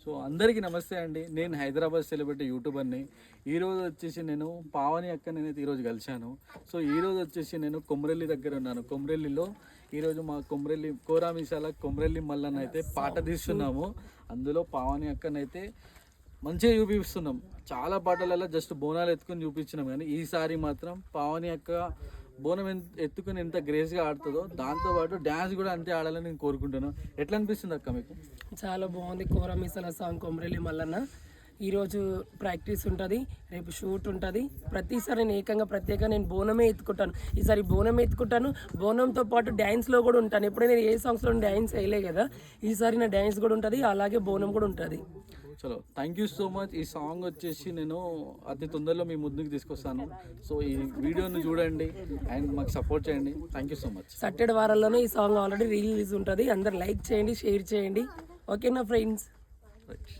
So అందరికీ నమస్తే అండి. నేను హైదరాబాద్ సెలబ్రిటీ యూట్యూబర్ని. ఈరోజు వచ్చేసి నేను పావని అక్క నేనైతే ఈరోజు కలిశాను. సో ఈరోజు వచ్చేసి నేను కొమ్రెల్లి దగ్గర ఉన్నాను. కొమ్రెల్లిలో ఈరోజు మా కొమ్రెల్లి కోరామిసాల కొమ్రెల్లి మల్లన్న అయితే పాట తీస్తున్నాము. అందులో పావని అక్కనైతే మంచిగా చూపిస్తున్నాం. చాలా పాటలలో జస్ట్ బోనాలు ఎత్తుకొని చూపించినాం, కానీ ఈసారి మాత్రం పావని అక్క బోనం ఎత్తుకుని ఎంత గ్రేస్గా ఆడుతుందో దాంతోపాటు డ్యాన్స్ కూడా అంతే ఆడాలని నేను కోరుకుంటున్నాను. ఎట్లా అనిపిస్తుంది అక్క మీకు? చాలా బాగుంది. కోరమిసల సాంగ్ కొమరెల్లి మల్లన్న. ఈరోజు ప్రాక్టీస్ ఉంటుంది, రేపు షూట్ ఉంటుంది. ప్రతిసారి నేను ప్రత్యేకంగా నేను బోనమే ఎత్తుకుంటాను. ఈసారి బోనమే ఎత్తుకుంటాను, బోనంతో పాటు డ్యాన్స్లో కూడా ఉంటాను. ఎప్పుడైనా నేను ఏ సాంగ్స్లో డ్యాన్స్ వేయలే కదా, ఈసారి నా డ్యాన్స్ కూడా ఉంటుంది, అలాగే బోనం కూడా ఉంటుంది. చలో, థ్యాంక్ యూ సో మచ్. ఈ సాంగ్ వచ్చేసి నేను అతి తొందరలో మీ ముందుకు తీసుకొస్తాను. సో ఈ వీడియోని చూడండి అండ్ మాకు సపోర్ట్ చేయండి. Thank you so much. Saturday వారాల్లోనే ఈ సాంగ్ ఆల్రెడీ రిలీజ్ ఉంటుంది. అందరు లైక్ చేయండి, షేర్ చేయండి. ఓకేనా ఫ్రెండ్స్? రైట్.